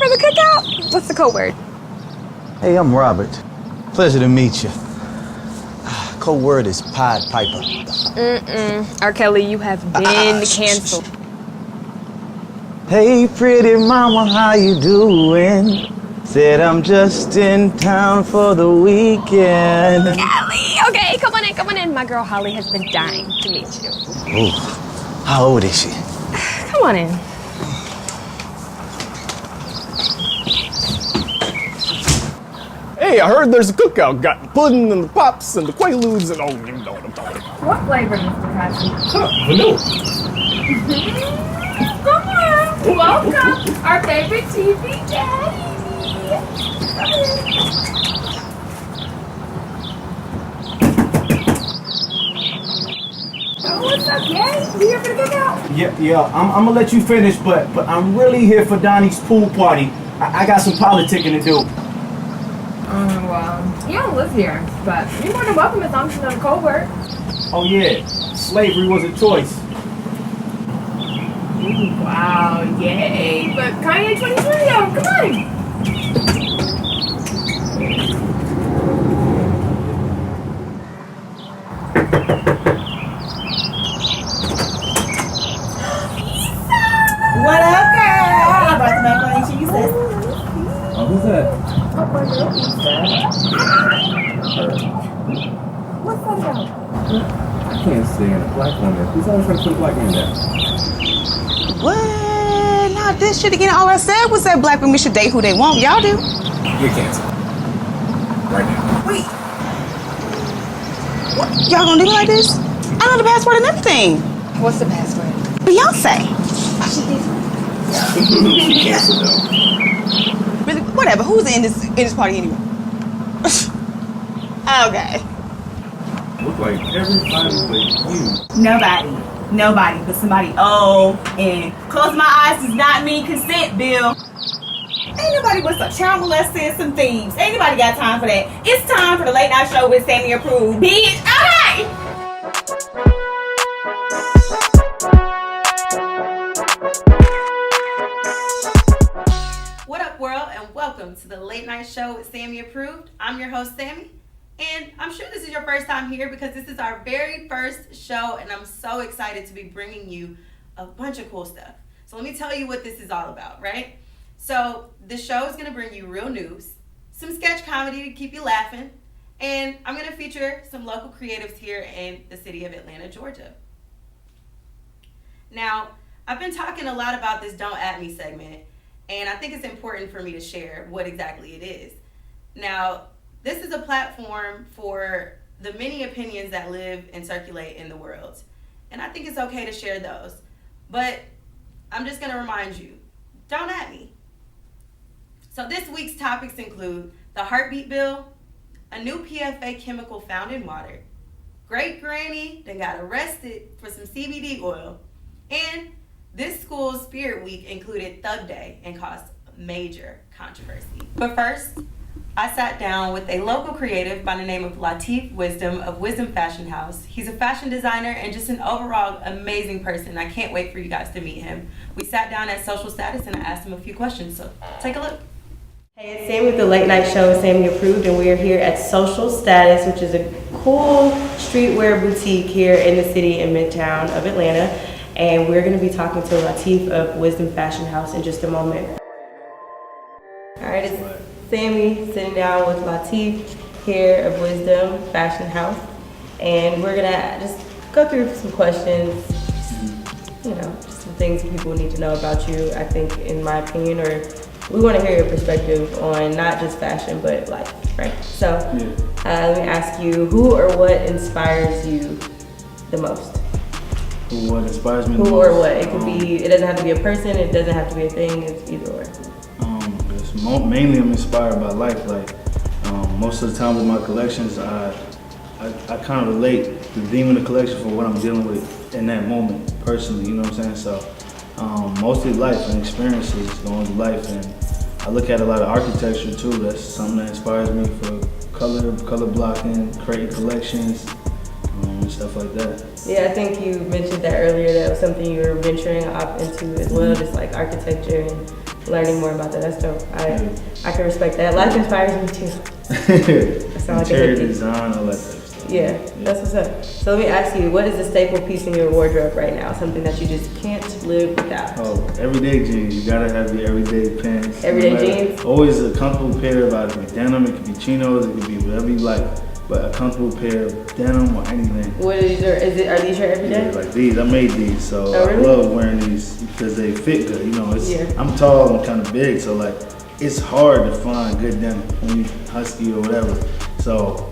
for the cookout? What's the code word? Hey, I'm Robert. Pleasure to meet you. Code word is Pied Piper. R. Kelly, you have been canceled. Hey, pretty mama, how you doing? Said I'm just in town for the weekend. Kelly, okay, come on in. My girl Holly has been dying to meet you. Ooh, how old is she? Come on in. Hey, I heard there's a cookout. Got the pudding and the pops and the quaaludes and you know what I'm talking about. What flavor, Mr. Haskell? Vanilla. Come on, welcome, our favorite TV daddy. Oh, what's up, Yay? You here for the cookout? Yeah, I'm gonna let you finish, but I'm really here for Donnie's pool party. I got some politicking to do. Well, you don't live here, but you're more than welcome as long as you know the code word. Oh yeah, slavery was a choice. Ooh, wow, yay. But Kanye 2020, come on. What up, girl? I'm about to make one of you says. Oh, who's that? What's that about? I can't stand a black woman. Who's always trying to put a black man down? What? Not this shit again. All I said was that black women should date who they want. Y'all do. You're canceled. Right now. Wait. What? Y'all gonna do me like this? I know the password and everything. What's the password? Beyonce. She canceled though. Really? Whatever. Who's in this party anyway? Okay. Look like everybody but you. Nobody but somebody old and close my eyes does not mean consent, Bill. Ain't nobody with some child molesting some thieves. Ain't nobody got time for that. It's time for the late night show with Sammy approved, bitch. Okay. What up, world, and welcome to the late night show with Sammy approved. I'm your host, Sammy. And I'm sure this is your first time here because this is our very first show and I'm so excited to be bringing you a bunch of cool stuff. So let me tell you what this is all about, right? So the show is going to bring you real news, some sketch comedy to keep you laughing, and I'm going to feature some local creatives here in the city of Atlanta, Georgia. Now, I've been talking a lot about this Don't At Me segment, and I think it's important for me to share what exactly it is. Now, this is a platform for the many opinions that live and circulate in the world. And I think it's okay to share those. But I'm just gonna remind you, don't at me. So this week's topics include the heartbeat bill, a new PFA chemical found in water, great granny that got arrested for some CBD oil, and this school's Spirit Week included Thug Day and caused major controversy. But first, I sat down with a local creative by the name of Latif Wisdom of Wisdom Fashion House. He's a fashion designer and just an overall amazing person. I can't wait for you guys to meet him. We sat down at Social Status and I asked him a few questions, so take a look. Hey, it's Sammy with the Late Night Show, Sammy Approved, and we are here at Social Status, which is a cool streetwear boutique here in the city in Midtown of Atlanta. And we're gonna be talking to Latif of Wisdom Fashion House in just a moment. All right, it's Sammy sitting down with Latif here of Wisdom Fashion House, and we're gonna just go through some questions, just some things people need to know about you, I think, in my opinion, or we want to hear your perspective on not just fashion, but life, right? So let me ask you, who or what inspires you the most? Who, what inspires me the Who most? or what? It could be, it doesn't have to be a person, it doesn't have to be a thing, it's either or. Mainly I'm inspired by life. Like most of the time with my collections, I kind of relate the theme of the collection for what I'm dealing with in that moment personally, you know what I'm saying? So mostly life and experiences going through life, and I look at a lot of architecture too. That's something that inspires me for color blocking, creating collections, and stuff like that. Yeah, I think you mentioned that earlier. That was something you were venturing off into as well, just like architecture and learning more about that. That's dope. I can respect that. Life inspires me too. I sound like Interior a hippie. design, all that type of stuff. Yeah, that's what's up. So let me ask you, what is the staple piece in your wardrobe right now? Something that you just can't live without? Oh, everyday jeans. You gotta have your everyday pants. Everyday jeans? Always a comfortable pair of either denim, it could be chinos, it could be whatever you like. But a comfortable pair of denim or anything. What are these? Are these your everyday? Yeah, like these, I made these, so Oh, really? I love wearing these because they fit good. You know, Yeah. I'm tall and kind of big, so like it's hard to find good denim when you husky or whatever. So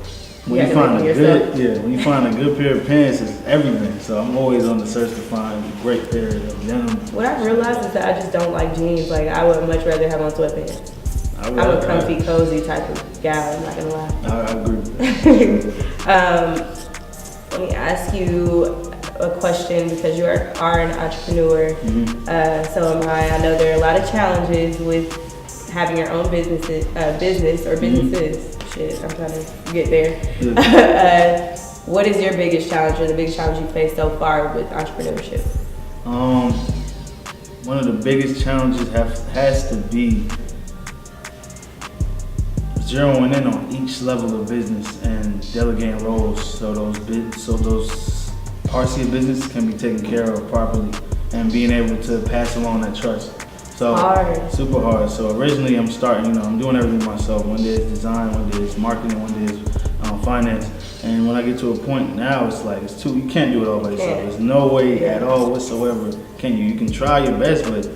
when you find a good, when you find a good pair of pants, it's everything. So I'm always on the search to find a great pair of denim. What I've realized is that I just don't like jeans. Like I would much rather have on sweatpants. I'm a comfy, cozy type of gal. I'm not gonna lie. I agree. Let me ask you a question because you are an entrepreneur. So am I. I know there are a lot of challenges with having your own business or businesses. Shit, I'm trying to get there. What is your biggest challenge or the biggest challenge you faced so far with entrepreneurship? One of the biggest challenges has to be zeroing in on each level of business and delegating roles so those parts of your business can be taken care of properly and being able to pass along that trust. So super hard. So originally I'm starting, I'm doing everything myself. One day it's design, one day it's marketing, one day it's finance. And when I get to a point now, it's like you can't do it all by yourself. There's no way at all whatsoever can you. You can try your best, but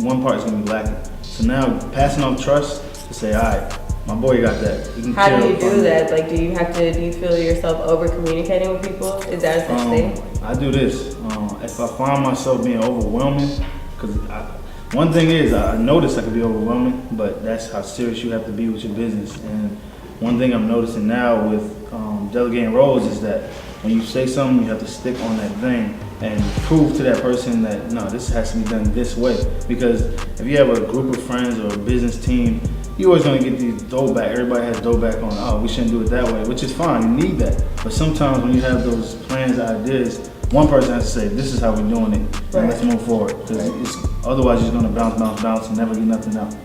one part's gonna be lacking. So now passing on trust to say, all right, my boy got that. How do you do that? Like, do you feel yourself over communicating with people? Is that a such thing? I do this. If I find myself being overwhelming, because one thing is, I notice I can be overwhelming, but that's how serious you have to be with your business. And one thing I'm noticing now with delegating roles is that when you say something, you have to stick on that thing and prove to that person that, no, this has to be done this way. Because if you have a group of friends or a business team, you're always gonna get these throwback. Everybody has throwback on, oh, we shouldn't do it that way, which is fine, you need that. But sometimes when you have those plans, ideas, one person has to say, this is how we're doing it, and let's move forward. Because otherwise you're gonna bounce and never get nothing out.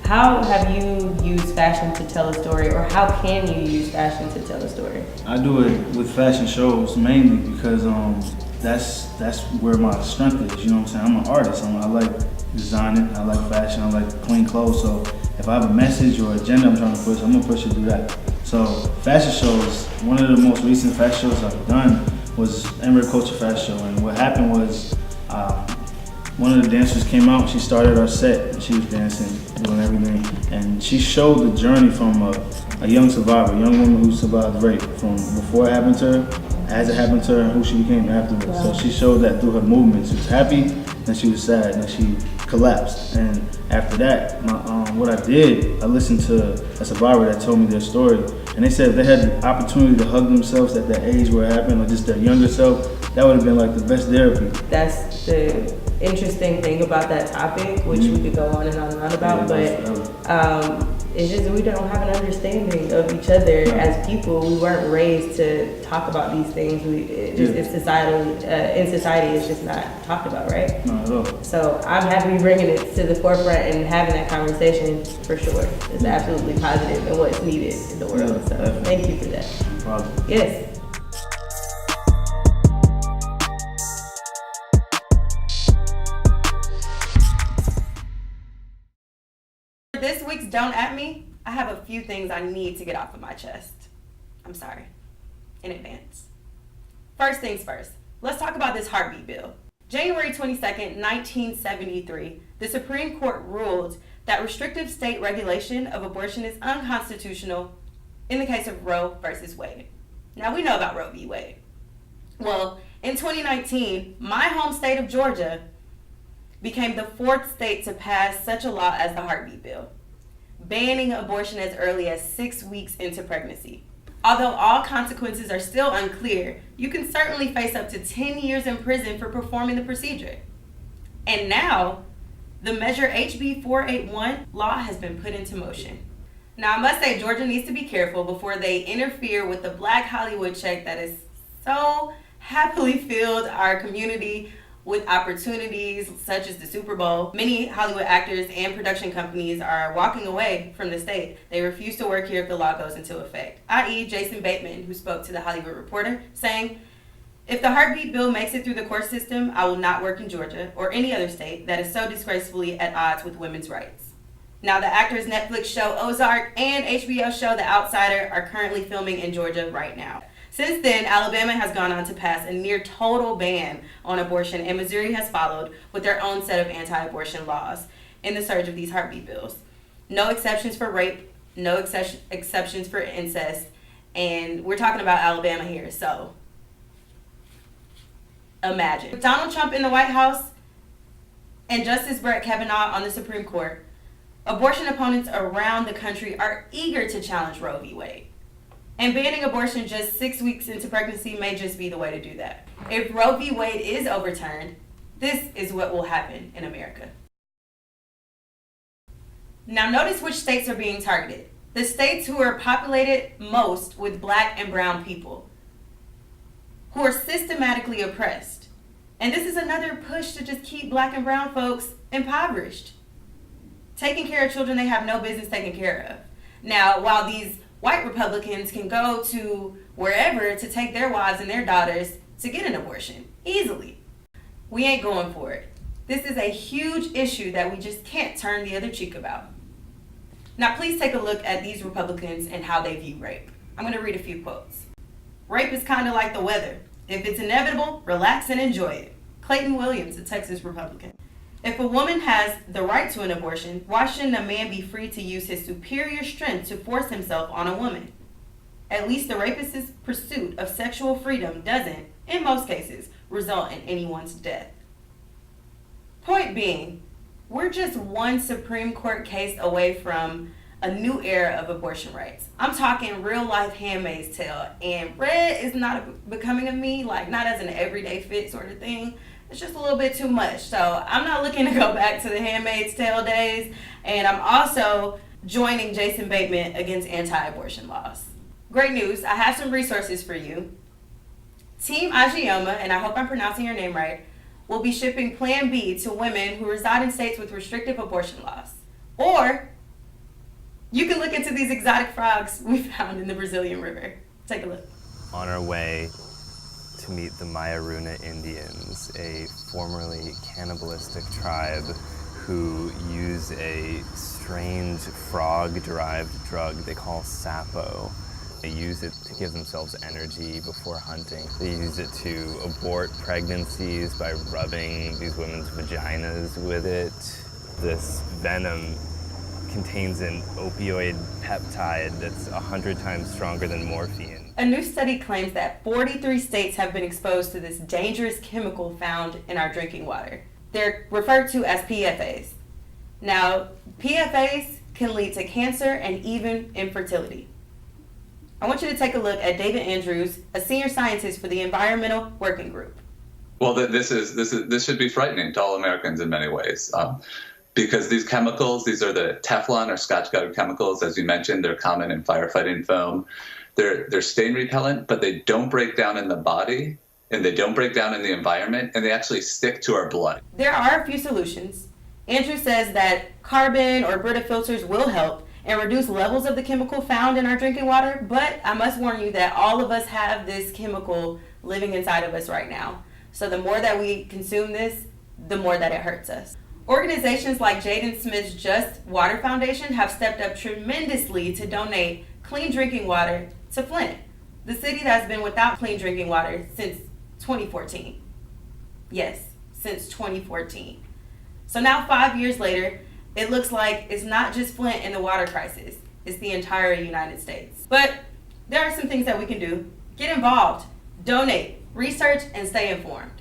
How have you used fashion to tell a story, or how can you use fashion to tell a story? I do it with fashion shows mainly because that's where my strength is. You know what I'm saying? I'm an artist. I like designing. I like fashion. I like clean clothes. So if I have a message or agenda I'm trying to push, I'm gonna push it through that. So fashion shows. One of the most recent fashion shows I've done was Emery Culture Fashion Show, and what happened was. One of the dancers came out, she started our set, and she was dancing, doing everything. And she showed the journey from a young survivor, a young woman who survived rape, from before it happened to her, as it happened to her, and who she became afterwards. Wow. So she showed that through her movements. She was happy, then she was sad, and then she collapsed. And after that, what I did, I listened to a survivor that told me their story. And they said if they had the opportunity to hug themselves at that age where it happened, or just their younger self, that would have been like the best therapy. That's the interesting thing about that topic, which we could go on and on about, but it's just we don't have an understanding of each other as people. We weren't raised to talk about these things. It's societally, in society, it's just not talked about, right? Not at all. So I'm happy bringing it to the forefront and having that conversation for sure. It's absolutely positive and what's needed in the world. So thank you for that. No problem. Yes. This week's Don't At Me, I have a few things I need to get off of my chest. I'm sorry, in advance. First things first, let's talk about this heartbeat bill. January 22nd, 1973, the Supreme Court ruled that restrictive state regulation of abortion is unconstitutional in the case of Roe versus Wade. Now we know about Roe v. Wade. Well, in 2019, my home state of Georgia became the fourth state to pass such a law as the heartbeat bill, banning abortion as early as 6 weeks into pregnancy. Although all consequences are still unclear, you can certainly face up to 10 years in prison for performing the procedure. And now, the Measure HB 481 law has been put into motion. Now, I must say Georgia needs to be careful before they interfere with the Black Hollywood check that has so happily filled our community With opportunities such as the Super Bowl, many Hollywood actors and production companies are walking away from the state. They refuse to work here if the law goes into effect, i.e. Jason Bateman, who spoke to The Hollywood Reporter, saying, "If the heartbeat bill makes it through the court system, I will not work in Georgia or any other state that is so disgracefully at odds with women's rights." Now, the actor's Netflix show Ozark and HBO show The Outsider are currently filming in Georgia right now. Since then, Alabama has gone on to pass a near total ban on abortion, and Missouri has followed with their own set of anti-abortion laws in the surge of these heartbeat bills. No exceptions for rape, no exceptions for incest, and we're talking about Alabama here, so imagine. With Donald Trump in the White House and Justice Brett Kavanaugh on the Supreme Court, abortion opponents around the country are eager to challenge Roe v. Wade. And banning abortion just 6 weeks into pregnancy may just be the way to do that. If Roe v. Wade is overturned, this is what will happen in America. Now notice which states are being targeted. The states who are populated most with Black and brown people, who are systematically oppressed. And this is another push to just keep Black and brown folks impoverished, taking care of children they have no business taking care of. Now, while these white Republicans can go to wherever to take their wives and their daughters to get an abortion easily, we ain't going for it. This is a huge issue that we just can't turn the other cheek about. Now, please take a look at these Republicans and how they view rape. I'm going to read a few quotes. "Rape is kind of like the weather. If it's inevitable, relax and enjoy it." Clayton Williams, a Texas Republican. "If a woman has the right to an abortion, why shouldn't a man be free to use his superior strength to force himself on a woman? At least the rapist's pursuit of sexual freedom doesn't, in most cases, result in anyone's death." Point being, we're just one Supreme Court case away from a new era of abortion rights. I'm talking real life Handmaid's Tale, and red is not becoming of me, like not as an everyday fit sort of thing. It's just a little bit too much. So I'm not looking to go back to the Handmaid's Tale days. And I'm also joining Jason Bateman against anti-abortion laws. Great news. I have some resources for you. Team Agioma, and I hope I'm pronouncing your name right, will be shipping Plan B to women who reside in states with restrictive abortion laws. Or you can look into these exotic frogs we found in the Brazilian River. Take a look. On our way to meet the Mayaruna Indians, a formerly cannibalistic tribe who use a strange frog-derived drug they call sapo. They use it to give themselves energy before hunting. They use it to abort pregnancies by rubbing these women's vaginas with it. This venom contains an opioid peptide that's 100 times stronger than morphine. A new study claims that 43 states have been exposed to this dangerous chemical found in our drinking water. They're referred to as PFAs. Now, PFAs can lead to cancer and even infertility. I want you to take a look at David Andrews, a senior scientist for the Environmental Working Group. Well, this should be frightening to all Americans in many ways. Because these chemicals, these are the Teflon or Scotch guard chemicals, as you mentioned, they're common in firefighting foam. They're stain repellent, but they don't break down in the body, and they don't break down in the environment, and they actually stick to our blood. There are a few solutions. Andrew says that carbon or Brita filters will help and reduce levels of the chemical found in our drinking water, but I must warn you that all of us have this chemical living inside of us right now. So the more that we consume this, the more that it hurts us. Organizations like Jaden Smith's Just Water Foundation have stepped up tremendously to donate clean drinking water to Flint, the city that's been without clean drinking water since 2014. Yes, since 2014. So now 5 years later, it looks like it's not just Flint in the water crisis, it's the entire United States. But there are some things that we can do. Get involved, donate, research, and stay informed.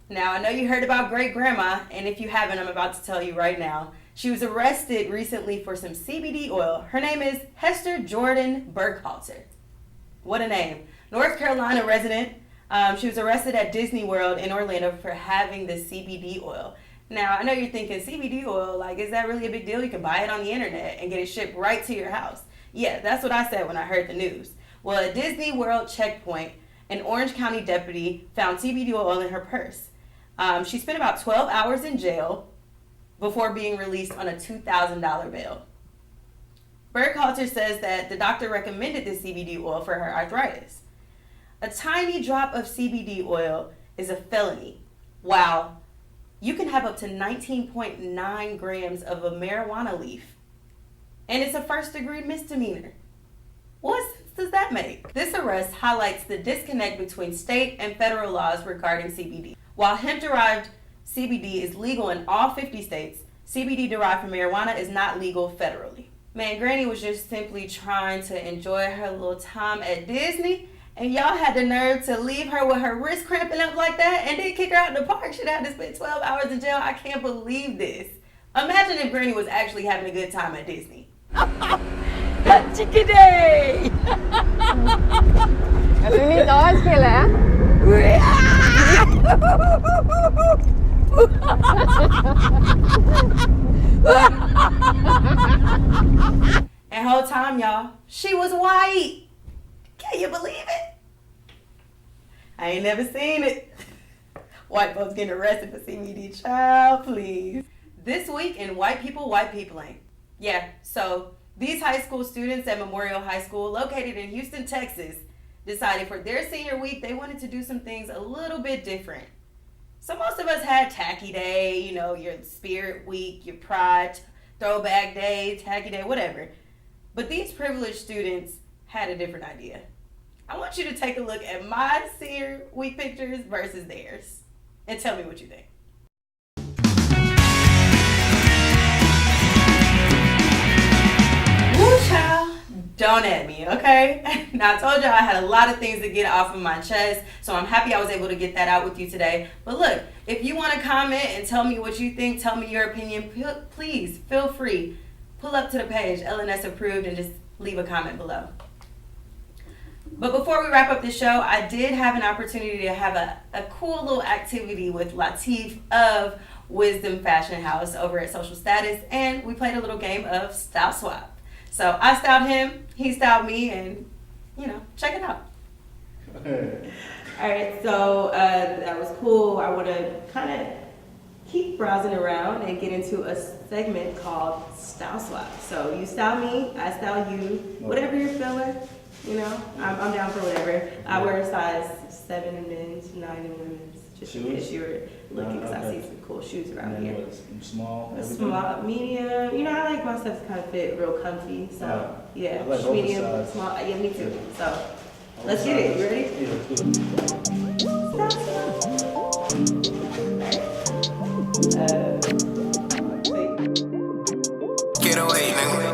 Now, I know you heard about great grandma, and if you haven't, I'm about to tell you right now. She was arrested recently for some CBD oil. Her name is Hester Jordan Burkhalter. What a name. North Carolina resident. She was arrested at Disney World in Orlando for having the CBD oil. Now, I know you're thinking, CBD oil, like, is that really a big deal? You can buy it on the internet and get it shipped right to your house. Yeah, that's what I said when I heard the news. Well, at Disney World checkpoint, an Orange County deputy found CBD oil in her purse. She spent about 12 hours in jail before being released on a $2,000 bail. Burkhalter says that the doctor recommended the CBD oil for her arthritis. A tiny drop of CBD oil is a felony. Wow. You can have up to 19.9 grams of a marijuana leaf. And it's a first-degree misdemeanor. What sense does that make? This arrest highlights the disconnect between state and federal laws regarding CBD. While hemp-derived CBD is legal in all 50 states, CBD derived from marijuana is not legal federally. Man, Granny was just simply trying to enjoy her little time at Disney, and y'all had the nerve to leave her with her wrist cramping up like that and then kick her out in the park. She'd have to spend 12 hours in jail. I can't believe this. Imagine if Granny was actually having a good time at Disney. Chicken day! Ini tahu sekali ya. And whole time, y'all, she was white. Can you believe it? I ain't never seen it. White folks getting arrested for CBD, child, please. This week in White Peopling. Yeah, so these high school students at Memorial High School, located in Houston, Texas, decided for their senior week they wanted to do some things a little bit different. So most of us had Tacky Day, you know, your Spirit Week, your Pride, Throwback Day, Tacky Day, whatever. But these privileged students had a different idea. I want you to take a look at my senior week pictures versus theirs and tell me what you think. Woo, child, don't at me, okay? Now, I told y'all I had a lot of things to get off of my chest, so I'm happy I was able to get that out with you today. But look, if you want to comment and tell me what you think, tell me your opinion, please feel free. Pull up to the page, LNS approved, and just leave a comment below. But before we wrap up the show, I did have an opportunity to have a cool little activity with Latif of Wisdom Fashion House over at Social Status, and we played a little game of Style Swap. So I styled him, he styled me, and, you know, check it out. All right, so that was cool. I want to kind of keep browsing around and get into a segment called Style Swap. So you style me, I style you, whatever you're feeling. You know, I'm down for whatever. I wear a size 7 in men's, 9 in women's. Just in case you were looking, because I see some cool shoes around here. Small, small, medium. You know, I like my stuff to kind of fit real comfy. So yeah, I like medium, oversized. small. Yeah, me too. So let's get it. You ready? Yeah, let's do it. Get away, nigga.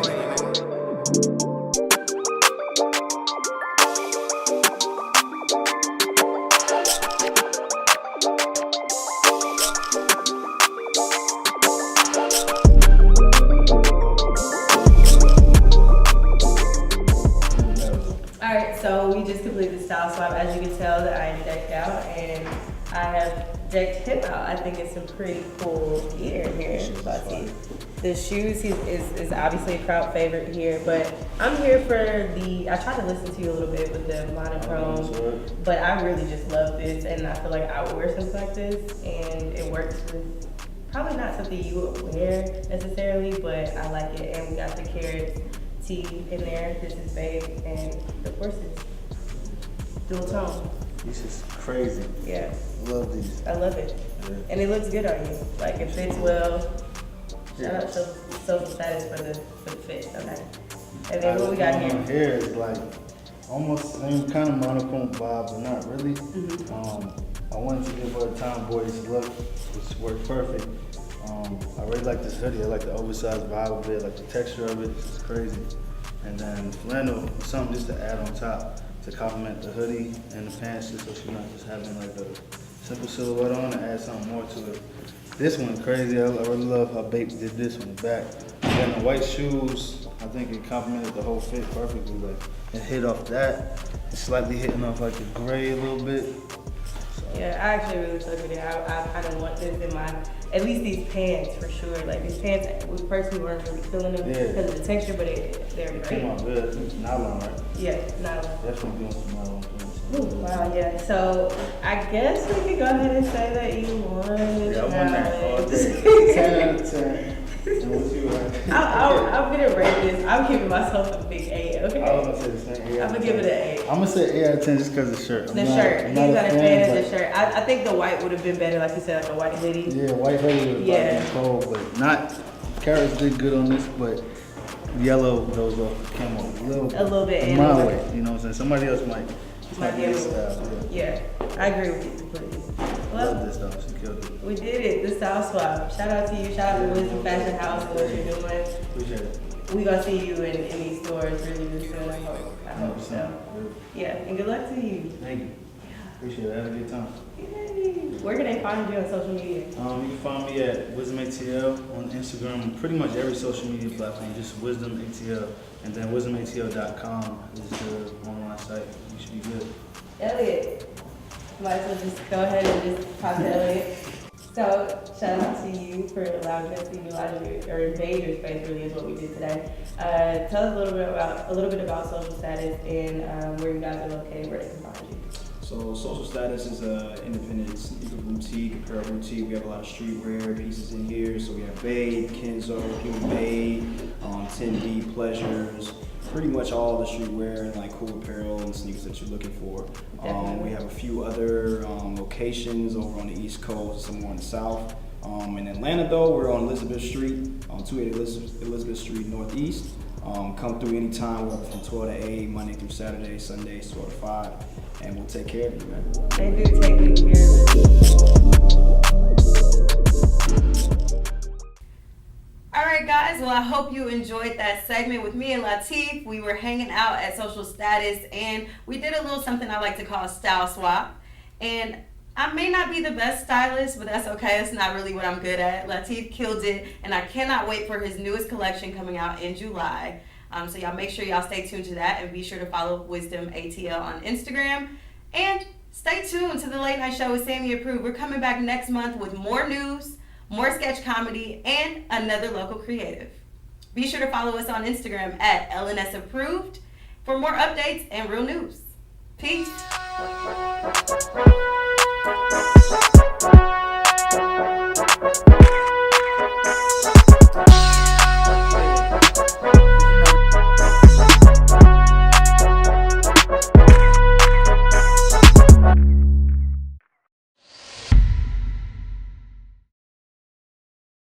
So we just completed the style swap. As you can tell, that I am decked out, and I have decked him out. I think it's some pretty cool gear here. The shoes is obviously a crowd favorite here, but I'm here for I tried to listen to you a little bit with the monochrome, but I really just love this, and I feel like I would wear something like this, and it works with probably not something you would wear necessarily, but I like it. And we got the carrots tee in there. This is babe, and the horses. Dual tone. This is crazy. Yeah. Love these. I love it. Yeah. And it looks good on you. Like, it fits well. Shout out to Social Status for the fit. Okay. And then what we got here? Here is like almost the same kind of monochrome vibe, but not really. I wanted to give her a tomboyish look, which worked perfect. I really like this hoodie. I like the oversized vibe of it, like the texture of it. It's crazy. And then flannel, something just to add on top to complement the hoodie and the pants, just so she's not just having like a simple silhouette on and add something more to it. This one crazy. I really love how Bape did this on the back. And the white shoes, I think it complemented the whole fit perfectly. Like it hit off that. It's slightly hitting off like the gray a little bit. So. Yeah, I actually really took it. I kind of want this in my. At least these pants, for sure. Like, these pants, first we weren't really feeling them because of the texture, but they're great. Came out good. It's nylon, right? Yeah, nylon. Definitely doing some nylon pants. Ooh, wow, yeah. So I guess we could go ahead and say that you won. Yeah, I won that all day. 10 out of 10. And what you had? I'm gonna rate this. I'm giving myself a big A, okay? I was gonna say the same. I'm gonna give it an A. I'm gonna say 8 out of 10 just because of the shirt. The shirt. He's not a fan of the shirt. I think the white would have been better, like you said, like a white hoodie. Yeah, white hoodie would have been cold, but not. Carrots did good on this, but yellow goes off camo a little bit. My way, you know what I'm saying? Somebody else might be able to. Yeah, I agree with you completely. I love this though. She killed it. We did it. The style swap. Shout out to you. Shout out to Wisdom Fashion House and what you're doing. Appreciate it. We gonna see you in these stores really soon. I hope so. Yeah, and good luck to you. Thank you. Appreciate it. Have a good time. Yay. Where can they find you on social media? You can find me at Wisdom ATL on Instagram, pretty much every social media platform, just Wisdom ATL. And then wisdomatl.com is the online site. You should be good. Elliot. Might as well just go ahead and just talk to Elliot. So, shout out to you for allowing us to utilize or invade your space, really, is what we did today. Tell us a little bit about social status and where you guys are located, where they can find you. So Social Status is an independent sneaker boutique, apparel boutique. We have a lot of streetwear pieces in here. So we have Babe, Kenzo, Human Made, 10D Pleasures, pretty much all the streetwear and like cool apparel and sneakers that you're looking for. We have a few other locations over on the East Coast, some more in the South. In Atlanta though, we're on Elizabeth Street, 280 Elizabeth Street Northeast. Come through anytime, we're open from 12 to 8, Monday through Saturday, Sundays 12 to 5, and we'll take care of you, man. They do take good care of it. All right, guys. Well, I hope you enjoyed that segment with me and Latif. We were hanging out at Social Status, and we did a little something I like to call a style swap. And I may not be the best stylist, but that's okay. It's not really what I'm good at. Latif killed it, and I cannot wait for his newest collection coming out in July. So y'all make sure y'all stay tuned to that, and be sure to follow Wisdom ATL on Instagram. And stay tuned to the Late Night Show with Sammy Approved. We're coming back next month with more news, more sketch comedy, and another local creative. Be sure to follow us on Instagram at LNS Approved for more updates and real news. Peace.